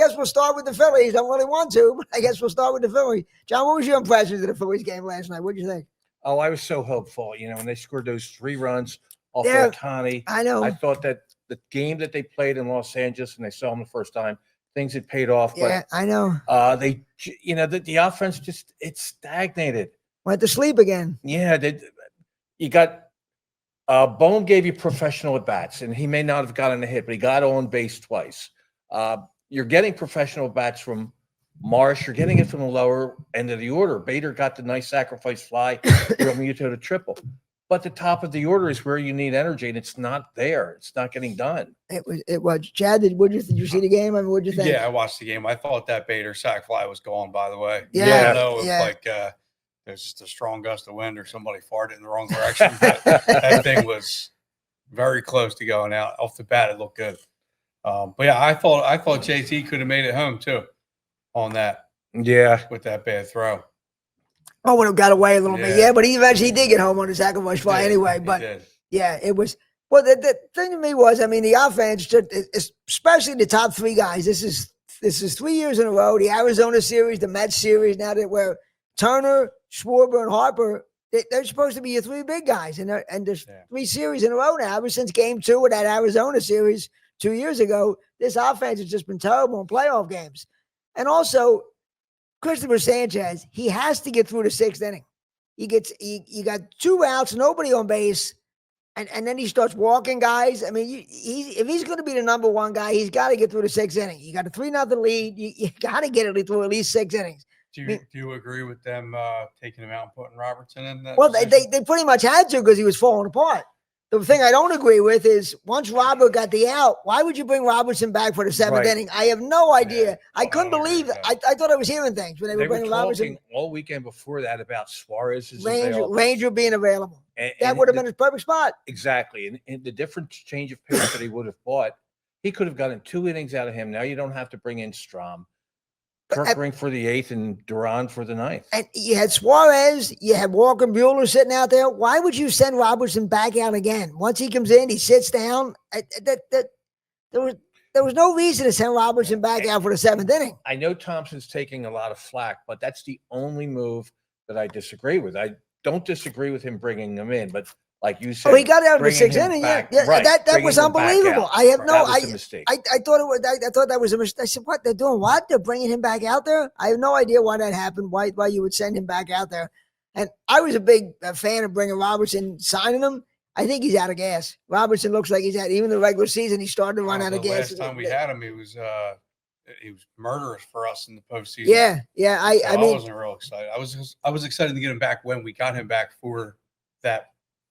guess we'll start with the Phillies. I don't really want to, but I guess we'll start with the Phillies. John, what was your impressions of the Phillies game last night? What did you think? Oh, I was so hopeful. When they scored those 3 runs off Yeah, Ohtani. I know. I thought that the game that they played in Los Angeles and they saw them the first time, things had paid off. Yeah, I know. They, the offense it's stagnated. Went to sleep again. Yeah, you got Bohm gave you professional at bats, and he may not have gotten a hit, but he got on base twice. You're getting professional bats from Marsh. You're getting it from the lower end of the order. Bader got the nice sacrifice fly, from you to the triple. But the top of the order is where you need energy, and it's not there. It's not getting done. It was. Chad, did you see the game? I mean, what'd you think? Yeah, I watched the game. I thought that Bader sac fly was gone, by the way. Yeah, I don't know if yeah. there's just a strong gust of wind or somebody farted in the wrong direction. But that thing was very close to going out. Off the bat, it looked good. But yeah, I thought JT could have made it home too on that. Yeah, with that bad throw. I would have got away a little bit. Yeah, but he eventually did get home on the sacrifice fly anyway. But yeah, it was. Well, the thing to me was, I mean, the offense, especially the top 3 guys. This is 3 years in a row. The Arizona series, the Mets series. Now that we're Turner, Schwarber, and Harper, they're supposed to be your 3 big guys, and there's 3 series in a row now. Ever since Game 2 of that Arizona series 2 years ago, this offense has just been terrible in playoff games. And also, Christopher Sanchez, he has to get through the 6th inning. You got 2 outs, nobody on base, and then he starts walking guys. I mean, if he's going to be the number 1 guy, he's got to get through the 6th inning. You got a 3-0 lead. You got to get it through at least 6 innings. Do you agree with them taking him out and putting Robertson in? Well, they pretty much had to because he was falling apart. The thing I don't agree with is once Robert got the out, why would you bring Robertson back for the 7th inning? I have no idea. Yeah, I couldn't believe it. I thought I was hearing things when they were bringing Robertson. All weekend before that about Suarez's Ranger being available. That would have been his perfect spot. Exactly. And the different change of pace that he would have bought, he could have gotten 2 innings out of him. Now you don't have to bring in Strom. Kirkring for the 8th and Duran for the 9th. And you had Suarez, you had Walker Buehler sitting out there. Why would you send Robertson back out again? Once he comes in, he sits down. There was no reason to send Robertson back out for the 7th inning. I know Thomson's taking a lot of flack, but that's the only move that I disagree with. I don't disagree with him bringing him in, but like you said, he got out of the 6th inning. Right. That was unbelievable. I have no. I thought it was. I thought that was a mistake. I said, "What they're doing? What they're bringing him back out there?" I have no idea why that happened. Why you would send him back out there? And I was a big fan of bringing Robertson, signing him. I think he's out of gas. Robertson looks like he's out. Even the regular season, he started to run out of gas. Last time we had him, he was murderous for us in the postseason. Yeah. I mean, I wasn't real excited. I was excited to get him back when we got him back for that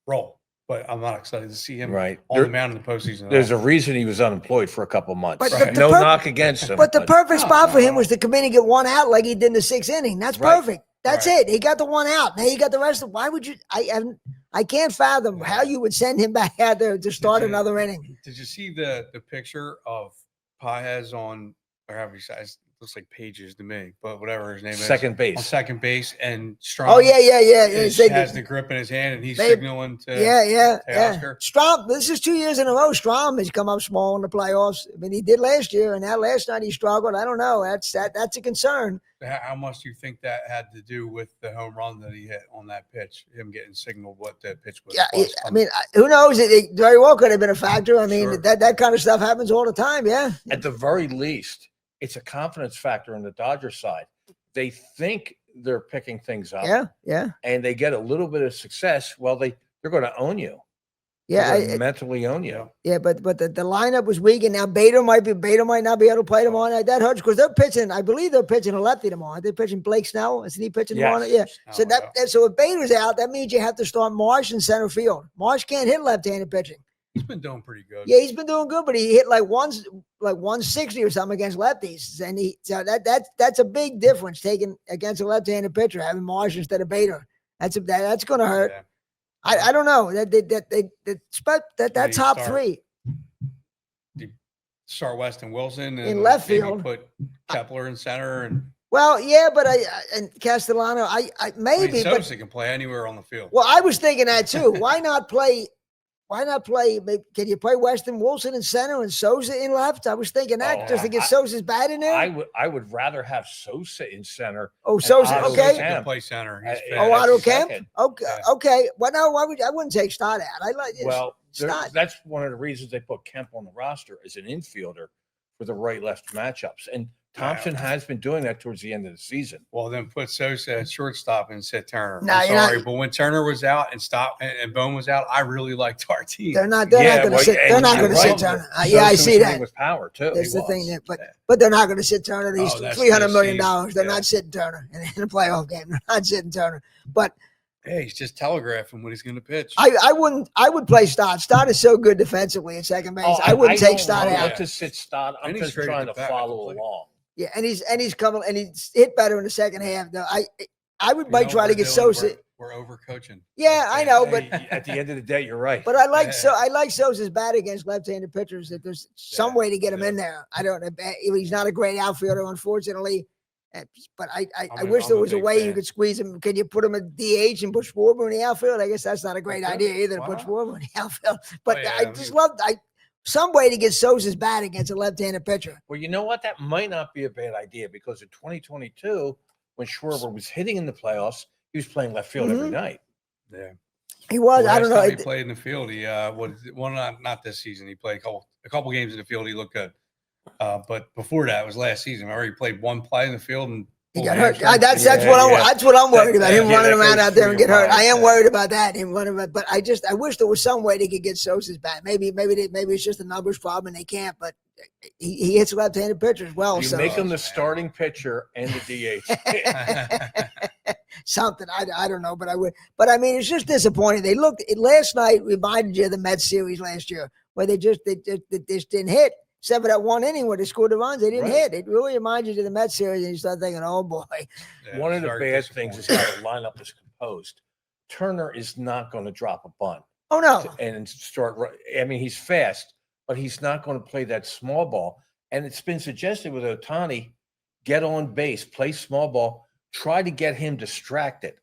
role, but I'm not excited to see him on the mound in the postseason. There's a reason he was unemployed for a couple months. No knock against him. But the perfect spot for him was to come in and get 1 out like he did in the 6th inning. That's perfect. That's it. He got the 1 out. Now you got the rest of. Why would you? I can't fathom how you would send him back out there to start another inning. Did you see the picture of Paez on, or however you say it? Looks like Pages to me, but whatever his name is. Second base. On second base, and Strom. Oh, yeah. He has the grip in his hand, and he's signaling to Oscar. Strom, this is 2 years in a row. Strom has come up small in the playoffs. I mean, he did last year, and now last night he struggled. I don't know. That's a concern. How much do you think that had to do with the home run that he hit on that pitch, him getting signaled what that pitch was? Yeah, I mean, who knows? It very well could have been a factor. I mean, that kind of stuff happens all the time, At the very least, it's a confidence factor on the Dodgers side. They think they're picking things up. Yeah. And they get a little bit of success. Well, they're going to own you. Yeah, mentally own you. Yeah, but the lineup was weak, and now Bader might not be able to play tomorrow. That hurts because they're pitching. I believe they're pitching a lefty tomorrow. They're pitching Blake Snell. Isn't he pitching tomorrow? Yeah. So so if Bader's out, that means you have to start Marsh in center field. Marsh can't hit left-handed pitching. He's been doing pretty good. Yeah, he's been doing good, but he hit like 160 or something against lefties, and that's a big difference taking against a left-handed pitcher having Marsh instead of Bader. That's going to hurt. Yeah. I don't know that top 3. Start Weston Wilson in left field. Put Kepler in center and. Well, yeah, but and Castellano, I maybe. Sosa can play anywhere on the field. Well, I was thinking that too. Why not play why not play? Can you play Weston Wilson in center and Souza in left? I was thinking that just to get Souza's bat in there. I would rather have Souza in center. Oh, Souza, okay. Souza can play center. Otto Kemp. Okay, okay. Well, no, I wouldn't take Stott out. I like. Well, that's one of the reasons they put Kemp on the roster as an infielder for the right-left matchups, and Thomson has been doing that towards the end of the season. Well, then put Souza at shortstop and sit Turner. No, I'm sorry, but when Turner was out and Bone was out, I really liked our team. They're not going to sit. They're not going to sit Turner. Yeah, I see that. With power too. That's the thing. But they're not going to sit Turner. He's $300 million. They're not sitting Turner in a playoff game. They're not sitting Turner. But hey, he's just telegraphing when he's going to pitch. I would play Stott. Stott is so good defensively at second base. I wouldn't take Stott out. To sit Stott. I'm just trying to follow along. Yeah, and he's coming and he's hit better in the second half. Though I might try to get Sosa. We're overcoaching. Yeah, I know, but at the end of the day, you're right. But I like Sosa's bat against left-handed pitchers. That there's some way to get him in there. I don't know. He's not a great outfielder, unfortunately. But I wish there was a way you could squeeze him. Can you put him at DH and put Schwarber in the outfield? I guess that's not a great idea either to put Schwarber in the outfield. But I just love some way to get Sosa's bat against a left-handed pitcher. Well, you know what? That might not be a bad idea because in 2022, when Schwarber was hitting in the playoffs, he was playing left field every night. Yeah, he was. I don't know. He played in the field. He not this season. He played a couple games in the field. He looked good. But before that, it was last season. I already played one play in the field and he got hurt. That's what I'm worried about. Him running around out there and get hurt. I am worried about that. But I wish there was some way they could get Sosa's bat. Maybe it's just a numbers problem and they can't. But he hits left-handed pitchers well. You make him the starting pitcher and the DH. Something I don't know, but I would. But I mean, it's just disappointing. They looked last night. Reminded you of the Mets series last year, where they just didn't hit. 7 at 1 inning where they scored the runs, they didn't hit. It really reminds you of the Mets series, and you start thinking, "Oh boy." Yeah, one of the bad things is how the lineup is composed. Turner is not going to drop a bunt. Oh no! And start. I mean, he's fast, but he's not going to play that small ball. And it's been suggested with Ohtani, get on base, play small ball, try to get him distracted.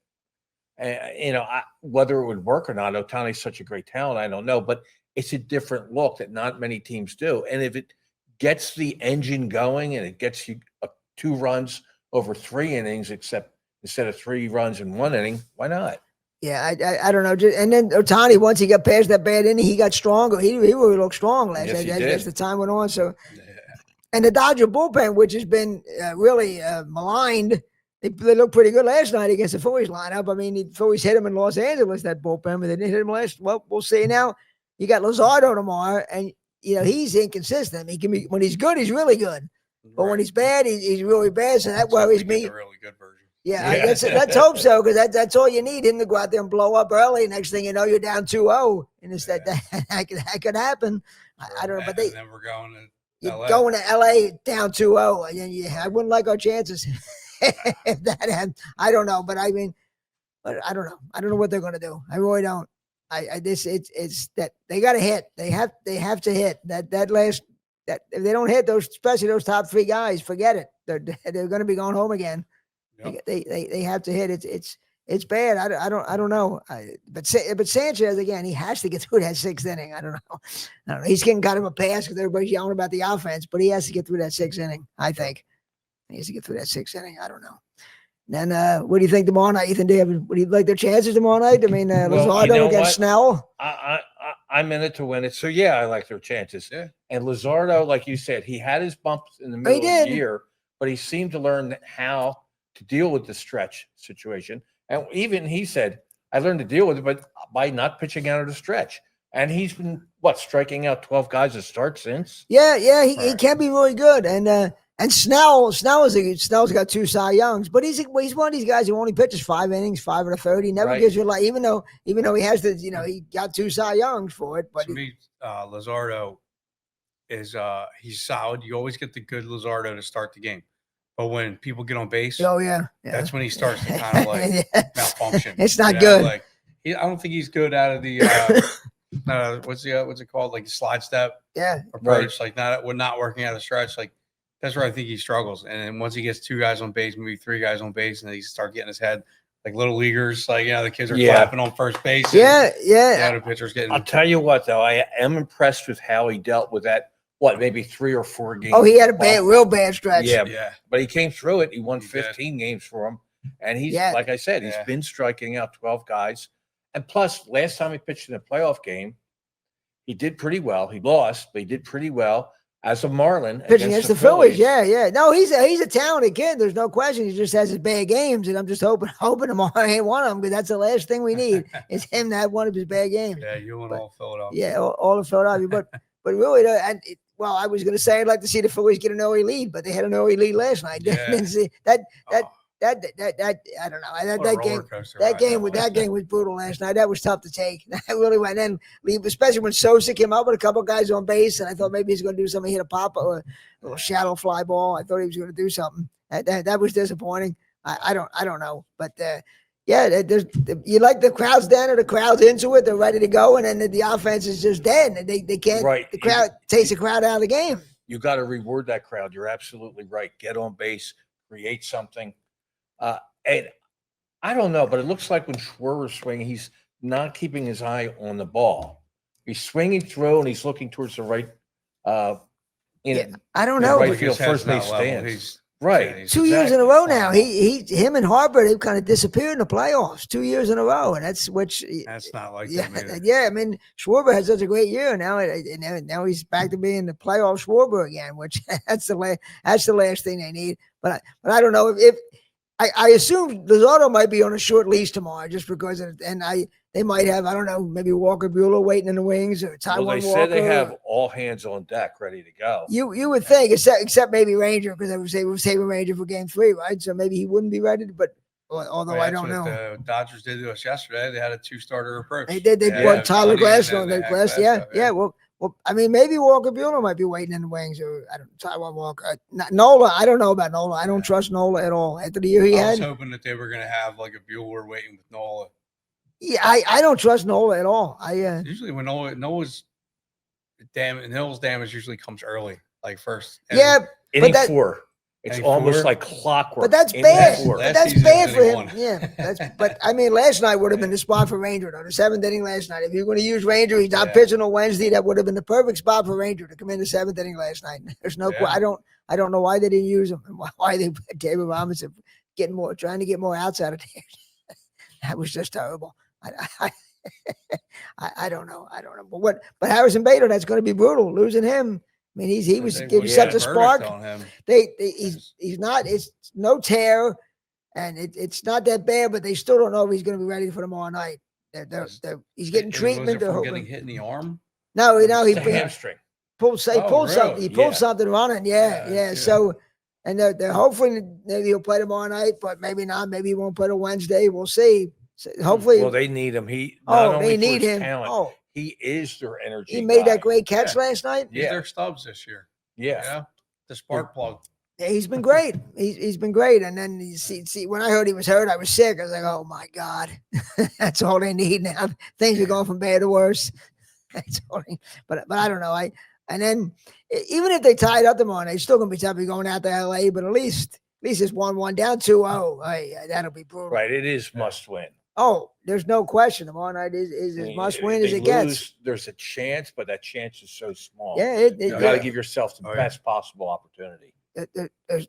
And whether it would work or not, Ohtani's such a great talent, I don't know, but it's a different look that not many teams do. And if it gets the engine going and it gets you 2 runs over 3 innings, instead of 3 runs in 1 inning, why not? Yeah, I don't know. And then Ohtani, once he got past that bad inning, he got stronger. He really looked strong last night as the time went on. So, and the Dodger bullpen, which has been really maligned, they looked pretty good last night against the Phillies lineup. I mean, the Phillies hit him in Los Angeles, that bullpen, but they didn't hit him last. Well, we'll see now. You got Luzardo tomorrow, and he's inconsistent. He can be when he's good, he's really good, but when he's bad, he's really bad. So that worries me. The really good version. Yeah. Let's hope so, because that's all you need him to go out there and blow up early. Next thing you know, you're down 2-0, and it's that could happen. I don't know, but then we're going to LA. Going to LA down 2-0. I wouldn't like our chances if that happened. I don't know, but I mean, but I don't know. I don't know what they're going to do. I really don't. It's that they got to hit. They have to hit that if they don't hit those, especially those top 3 guys, forget it. They're going to be going home again. Yep. They have to hit. It's bad. I don't know. But Sanchez again, he has to get through that 6th inning. I don't know. He's getting kind of a pass because everybody's yelling about the offense, but he has to get through that 6th inning. I think he has to get through that 6th inning. I don't know. Then what do you think tomorrow night, Ethan? What do you like their chances tomorrow night? I mean, Luzardo against Snell. I'm in it to win it, so yeah, I like their chances. Yeah. And Luzardo, like you said, he had his bumps in the middle of the year, but he seemed to learn how to deal with the stretch situation. And even he said, "I learned to deal with it, but by not pitching out of the stretch." And he's been striking out 12 guys to start since. Yeah, he can be really good, and Snell's got 2 Cy Youngs, but he's one of these guys who only pitches 5 innings, 5 1/3. He never gives you even though he has the he got 2 Cy Youngs for it. But to me, Luzardo is he's solid. You always get the good Luzardo to start the game, but when people get on base, that's when he starts to kind of like malfunction. It's not good. Like I don't think he's good out of the what's it called, like the slide step approach, like not working out of the stretch, like. That's where I think he struggles. And then once he gets 2 guys on base, maybe 3 guys on base, and then he starts getting his head, like little leaguers, like the kids are Yeah. clapping on first base. Yeah, The pitcher's getting. I'll tell you what, though, I am impressed with how he dealt with that. What, maybe 3 or 4 games? Oh, he had a real bad stretch. Yeah, but he came through it. He won 15 games for him, and he's like I said, he's been striking out 12 guys. And plus, last time he pitched in a playoff game, he did pretty well. He lost, but he did pretty well as a Marlin pitching against the Phillies. Yeah. No, he's a talented kid. There's no question. He just has his bad games, and I'm just hoping tomorrow ain't one of them, because that's the last thing we need is him to have one of his bad games. Yeah, you and all Philadelphia. Yeah, all of Philadelphia. But really, I was going to say I'd like to see the Phillies get an early lead, but they had an early lead last night. Yeah. Didn't see that. I don't know. That game was brutal last night. That was tough to take. I really went in, especially when Sosa came out with a couple guys on base, and I thought maybe he's going to do something, hit a pop or a little shadow fly ball. I thought he was going to do something. That was disappointing. I don't know, but you like the crowd's down or the crowd's into it. They're ready to go, and then the offense is just dead. And they can't. Right. The crowd takes the crowd out of the game. You got to reward that crowd. You're absolutely right. Get on base, create something. And I don't know, but it looks like when Schwarber's swinging, he's not keeping his eye on the ball. He's swinging through, and he's looking towards the right. I don't know. Right field, first base stands. Right. 2 years in a row now. Him and Harper, they've kind of disappeared in the playoffs 2 years in a row, and that's not like that. Yeah, I mean, Schwarber had such a great year. Now he's back to being the playoff Schwarber again, which that's the last thing they need. But I don't know if I assume Luzardo might be on a short leash tomorrow, just because they might have, I don't know, maybe Walker Buehler waiting in the wings, or Taiwan Walker. Well, they said they have all hands on deck ready to go. You would think, except maybe Ranger, because they were saving Ranger for Game 3, right? So maybe he wouldn't be ready, but although I don't know. The Dodgers did to us yesterday. They had a 2-starter approach. They did. They brought Tyler Glasnow. Yeah. Well, I mean, maybe Walker Buehler might be waiting in the wings, or Taiwan Walker. Nola, I don't know about Nola. I don't trust Nola at all. After the year he had, I was hoping that they were going to have like a Buehler waiting with Nola. Yeah, I don't trust Nola at all. Usually when Nola's damage usually comes early, like first. Yeah, inning 4. It's almost like clockwork. But that's bad. But that's bad for him. Yeah, but I mean, last night would have been the spot for Ranger, though. The 7th inning last night. If you're going to use Ranger, he's not pitching on Wednesday. That would have been the perfect spot for Ranger to come in the 7th inning last night. There's no. I don't know why they didn't use him, and why they put David Robinson trying to get more outs out of there. That was just terrible. I don't know. But Harrison Bader, that's going to be brutal. Losing him. I mean, he was such a spark. He's not. It's no tear, and it's not that bad. But they still don't know if he's going to be ready for tomorrow night. He's getting treatment. They're hoping. Getting hit in the arm. No, he hamstring. Pulled something. He pulled something running. Yeah. So, and they're hoping maybe he'll play tomorrow night, but maybe not. Maybe he won't play till Wednesday. We'll see. So hopefully, well, they need him. He not only they need for his him. Talent, he is their energy. He made that great catch last night. He's their Stubbs this year. Yeah. The spark plug. Yeah, he's been great. He's been great. And then you see, when I heard he was hurt, I was sick. I was like, oh my God, that's all they need now. Things are going from bad to worse. That's all. But I don't know. And then even if they tie it up tomorrow, they're still gonna be tough going out to LA. But at least it's 1-1 down 2-0. That'll be brutal. Right. It is must win. Oh, there's no question. Tomorrow night is as must win as it gets. There's a chance, but that chance is so small. Yeah, you got to give yourself the best possible opportunity.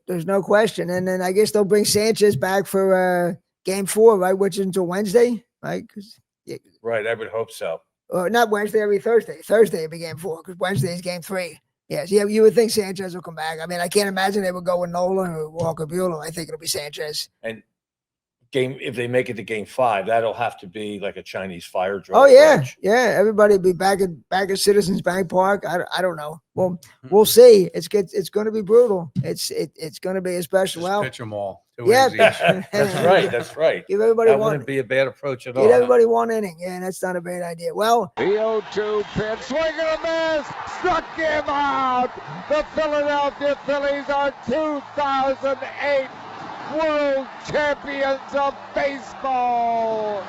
There's no question. And then I guess they'll bring Sanchez back for Game 4, right? Which is until Wednesday, right? Right, I would hope so. Not Wednesday, every Thursday. Thursday will be Game 4 because Wednesday is Game 3. Yes, yeah, you would think Sanchez will come back. I mean, I can't imagine they would go with Nolan or Walker Buehler. I think it'll be Sanchez. And if they make it to Game 5, that'll have to be like a Chinese fire drill. Oh yeah, everybody will be back at Citizens Bank Park. I don't know. Well, we'll see. It's going to be brutal. It's going to be a special. Just pitch them all. That's right. Give everybody that one. Wouldn't be a bad approach at all. Give everybody one inning. Yeah, that's not a bad idea. Well, the 0-2 pitch, swing and a miss, struck him out. The Philadelphia Phillies are 2008 World Champions of Baseball.